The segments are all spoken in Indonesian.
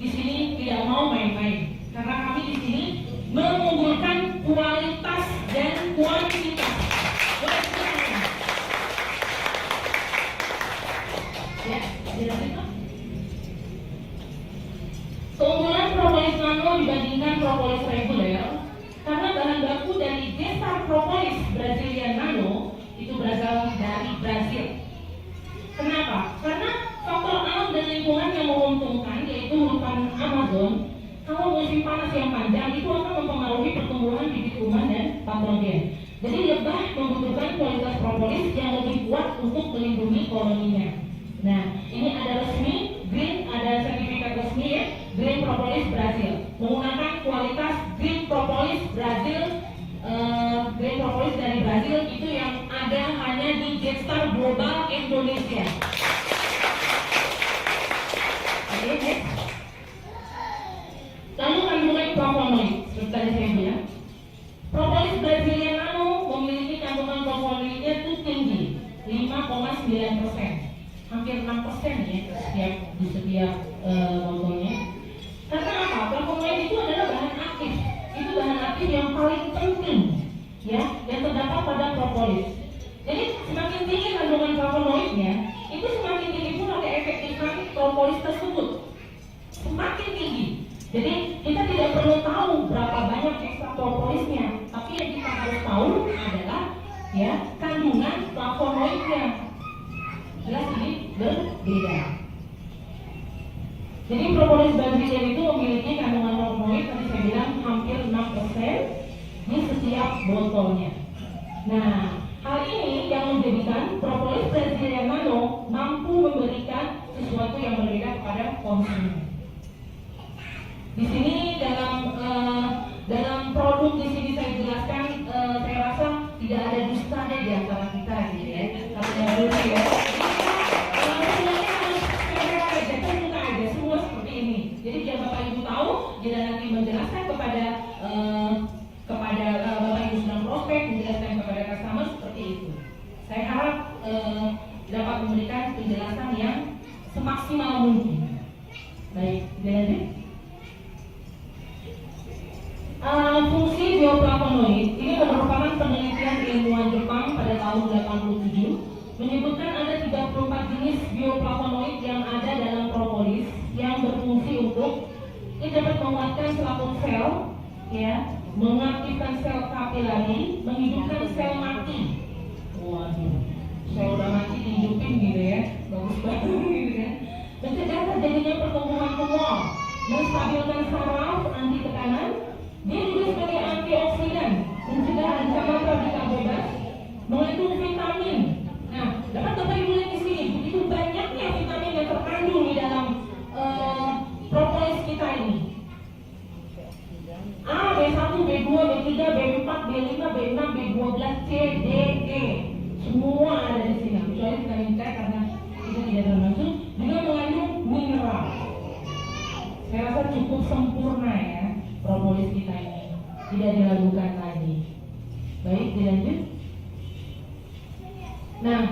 di sini tidak mau main-main, karena kami di sini mengunggulkan kualitas dan kuantitas. Ya, dilanjutkan. Keunggulan propolis nano dibandingkan propolis reguler karena bahan baku dari Gestar Propolis Brazilian Nano itu berasal dari Brazil. Kenapa? Karena faktor alam dan lingkungan yang menguntungkan, yaitu hutan Amazon. Kalau musim panas yang panjang itu akan mempengaruhi pertumbuhan bibit kuman dan patrogen. Jadi lebah membutuhkan kualitas propolis yang lebih kuat untuk melindungi koloninya. Nah, ini ada resmi, green, ada sertifikat resmi ya, Green Propolis Brazil. Menggunakan kualitas Green Propolis Brazil, Green Propolis dari Brazil itu yang ada hanya di Gestar Global Indonesia. Oke, next. Lalu kandungan flavonoid, seperti tadi saya bilang, propolis Brazilian Nano memiliki kandungan flavonoidnya itu tinggi, 5,9%. Hampir 6% ya di setiap botolnya. Karena apa? Flavonoid itu adalah bahan aktif. Itu bahan aktif yang paling penting ya, yang terdapat pada propolis. Jadi semakin tinggi kandungan flavonoidnya, itu semakin tinggi pula keefektifan propolis tersebut. Semakin tinggi. Jadi kita tidak perlu tahu berapa banyak ekstrak propolisnya, tapi yang kita harus tahu adalah ya kandungan flavonoidnya. Jelas ini berbeda. Jadi propolis Brazilian itu memiliki kandungan flavonoid tadi saya bilang hampir 6% di setiap botolnya. Nah, hal ini yang menjadikan propolis Brazilian Nano mampu memberikan sesuatu yang berbeda kepada konsumen. Di sini dalam produk di sini saya jelaskan, saya rasa tidak ada dustanya di antara kita gitu ya. Tapi yang dulu ya. Jadi biar Bapak Ibu tahu, dia nanti menjelaskan kepada Bapak Ibu sedang prospek, menjelaskan kepada customer seperti itu. Saya harap dapat memberikan penjelasan yang semaksimal mungkin. Baik, dilanjut. Fungsi bioflavonoid ini merupakan penelitian ilmuwan Jepang pada tahun 87 menyebutkan ada 34 jenis bioflavonoid yang ada dalam propolis yang berfungsi untuk ini dapat menguatkan selaput sel, ya, mengaktifkan sel kapilari, menghidupkan sel mati. Waduh, sel udah mati dihidupin gitu ya, bagus banget gitu ya. Mencegah terjadinya pertumbuhan tumor, menstabilkan saraf anti tekanan. Dia juga sebagai antioksidan, mencegah ancaman radikal bebas, mengandung vitamin. Nah, dapat Bapak Ibu lihat di sini, begitu banyaknya vitamin yang terkandung di dalam propolis kita ini. A, B1, B2, B3, B4, B5, B6, B12, C, D, E. Semua ada di sini, kecuali vitamin K karena itu tidak termasuk. Juga mengandung mineral. Saya rasa cukup sempurna ya propolis kita ini, tidak diragukan lagi. Baik, dilanjut. Nah,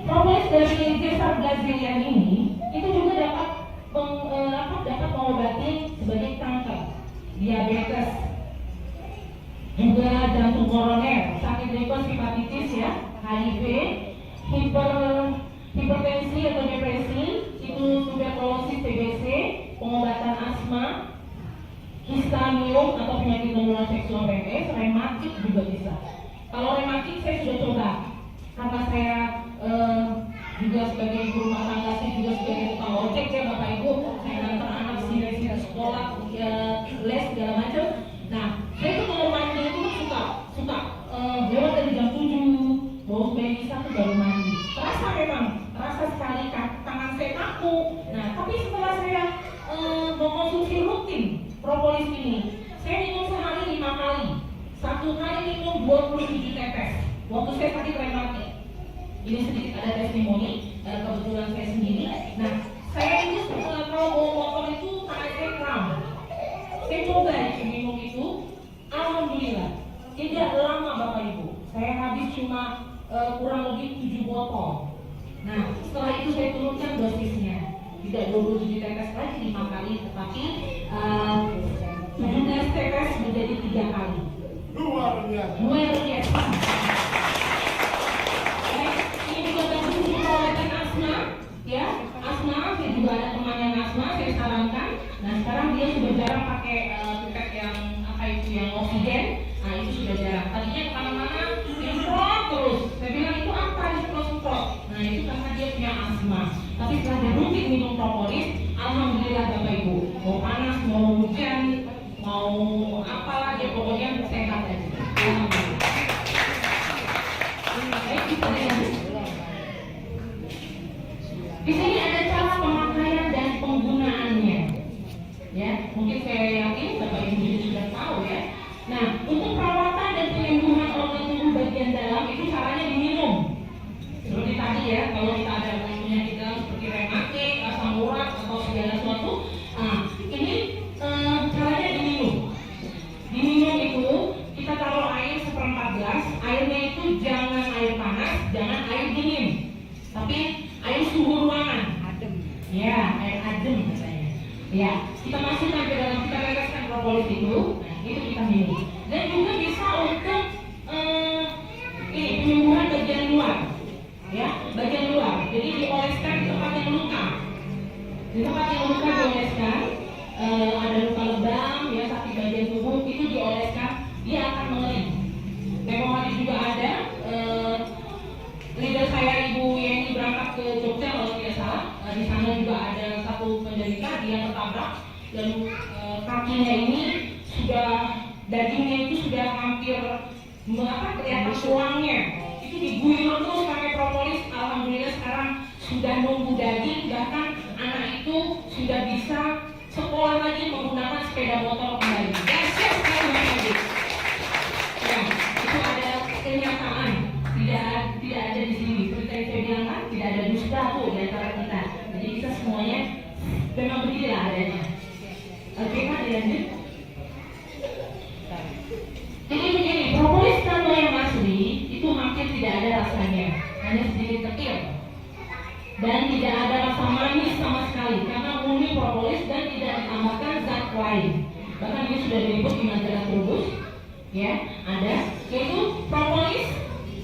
propolis dari Gestar Brazilian ini itu juga dapat mengobati sebagai kanker, diabetes, juga jantung koroner, sakit tipes hepatitis ya, HIV, hipertensi atau depresi, itu tuberkulosis TBC, pengobatan asma, histamium atau penyakit menular seksual PMS, rematik juga bisa. Kalau rematik saya sudah coba, karena saya juga sebagai ibu rumah tangga, saya juga sebagai tukang ojek ya Bapak Ibu, saya nganter anak sini sekolah, les segala macam. Nah, saya tuh kalau mandi itu suka lewat dari jam 7, bawa bayi satu baru mandi. Terasa memang, terasa sekali tangan saya kaku. Nah, tapi setelah saya mengkonsumsi rutin propolis ini, saya minum sehari 5 kali. Satu kali minum 27 tetes. Waktu saya sakit rematik. Ini sedikit ada testimoni, kebetulan saya sendiri. Nah, saya ini setelah kalau bawa motor itu tangan saya kram. Saya coba minum itu, alhamdulillah tidak lama Bapak Ibu. Saya habis cuma kurang lebih 7 botol. Nah, setelah itu saya turunkan dosisnya, tidak 27 tetes lagi 5 kali Luar biasa. Ini juga bagus untuk perawatan asma, ya. Asma, saya juga ada teman yang asma, saya sarankan. Nah sekarang dia sudah jarang pakai pipet yang apa itu yang oksigen. Nah itu sudah jarang. Tadinya kemana-mana disemprot terus. Saya bilang itu apa disemprot-semprot. Nah itu karena dia punya asma. Tapi setelah dia rutin minum propolis, alhamdulillah Bapak Ibu, mau panas, mau hujan, mau apalah dia pokoknya sehat aja. Alhamdulillah. Baik, kita lihat. Di sini ada cara pemakaian dan penggunaannya. Ya, mungkin saya yakin Bapak Ibu juga sudah tahu ya. Nah, untuk perawatan dan penyembuhan organ tubuh bagian dalam itu caranya diminum. Seperti tadi ya, kalau kita ada penyakit dalam seperti rematik, asam urat atau segala sesuatu, nah ini caranya diminum. Diminum itu kita taruh air 1/4 gelas, airnya itu jangan air panas, jangan air dingin, tapi air suhu ruangan. Adem. Ya, air adem katanya. Ya, kita masukkan ke dalam, kita teteskan propolis itu, nah itu kita minum. Dan juga bisa untuk ini penyembuhan bagian luar. Ya, bagian luar. Jadi dioleskan di tempat yang luka. Di tempat yang luka dioleskan, ada luka lebam, ya sakit bagian tubuh itu dioleskan, dia akan mengering. Tempoh hari juga ada leader saya Ibu Yeni berangkat ke Jogja kalau tidak salah. Di sana juga ada satu penderita dia tertabrak dan kakinya ini sudah dagingnya itu sudah hampir kelihatan tulangnya. Itu diguyur terus pakai propolis, alhamdulillah sekarang sudah nunggu daging, bahkan anak itu sudah bisa sekolah lagi menggunakan sepeda motor kembali. Dahsyat sekali lagi. Ya, itu ada kenyataan, tidak ada di sini. Seperti yang saya bilang kan, tidak ada dusta tuh di antara kita. Jadi kita semuanya memang beginilah adanya. Oke kan, dilanjut. Jadi begini, propolis tanpa yang asli itu hampir tidak ada rasanya, hanya sedikit kecil dan tidak ada rasa manis sama sekali karena murni propolis dan tidak ditambahkan zat lain. Bahkan ini sudah diliput di majalah Trubus, ya ada, yaitu propolis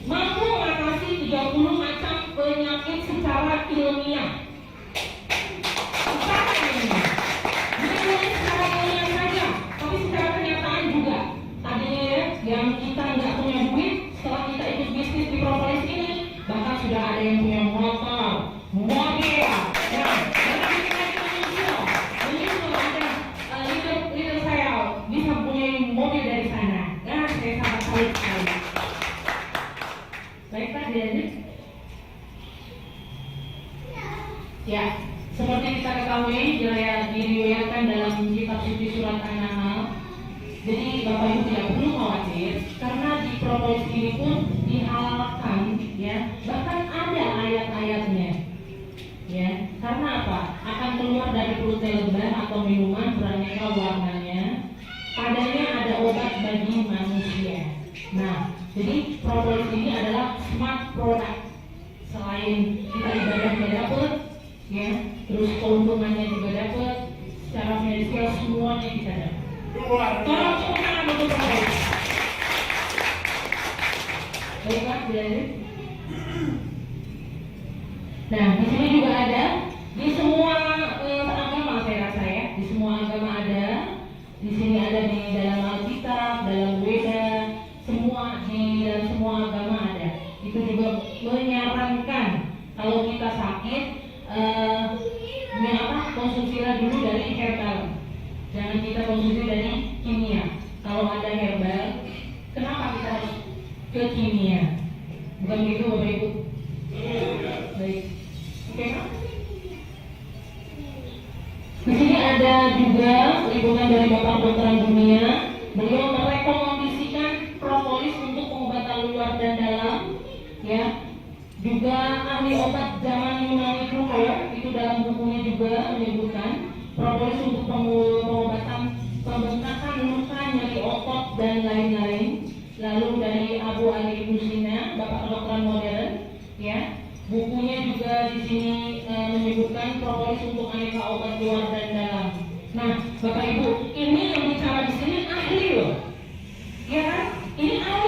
mampu mengatasi 30 macam penyakit secara ilmiah. Secara ilmiah, bukan hanya secara ilmiah saja, tapi secara kenyataan juga. Tadinya ya, yang kita nggak punya duit, setelah kita ikut bisnis di propolis ini, bahkan sudah ada yang punya motor, mobil, ya, bahkan kita menyusul ada leader saya bisa punya mobil dari sana. Nah, saya sangat salut sekali. Baik Pak, dilanjut. Ya, seperti kita ketahui, diriwayatkan dalam kitab suci surat An-Nahl. Jadi Bapak Ibu tidak perlu khawatir karena di propolis ini pun dihalalkan, ya, bahkan ada ayat-ayatnya, ya. Karena apa? Akan keluar dari perut lebah atau minuman beraneka warnanya, padanya ada obat bagi manusia. Nah, jadi propolis ini adalah smart product. Selain kita ibadahnya dapat, ya, terus keuntungannya juga dapat, secara finansial semuanya kita dapat. Tolong tepuk tangan untuk propolis. Baiklah, dilanjut. Nah, di sini juga ada di semua agama saya rasa ya, di semua agama ada. Di sini ada di dalam Alkitab, dalam Weda, semua di dalam semua agama ada. Itu juga menyarankan kalau kita sakit, konsumsilah dulu dari herbal. Jangan kita konsumsi dari kimia. Kalau ada herbal, kenapa kita harus ke kimia? Bukan gitu Bapak Ibu? Baik. Oke Pak? Di sini ada juga liputan dari Bapak Kedokteran Dunia. Beliau merekomendasikan propolis untuk pengobatan luar dan dalam, ya. Juga ahli obat zaman Yunani kuno itu dalam bukunya juga menyebutkan propolis untuk pengobatan pembengkakan luka, nyeri otot dan lain-lain. Lalu dari Abu Ali Ibnu Sina, Bapak Kedokteran Modern, ya, bukunya juga di sini menyebutkan propolis untuk aneka obat luar dan dalam. Nah, Bapak Ibu, ini yang bicara di sini ahli loh, ya kan? Ini ahli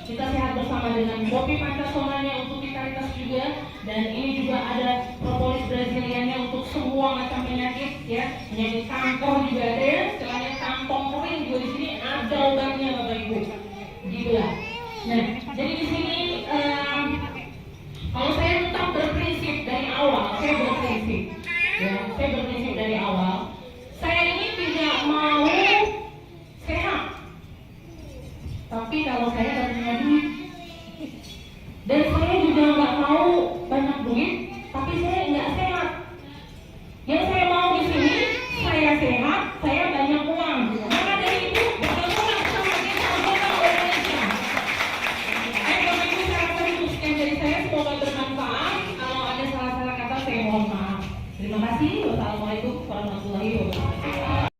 kita sehat bersama dengan kopi pancasonanya untuk vitalitas juga, dan ini juga ada propolis Braziliannya untuk semua macam penyakit ya, penyakit kanker juga ada ya, istilahnya kantong kering juga di sini ada obatnya Bapak Ibu, gitu ya. Nah, jadi di sini kalau saya tetap berprinsip dari awal, saya berprinsip dari awal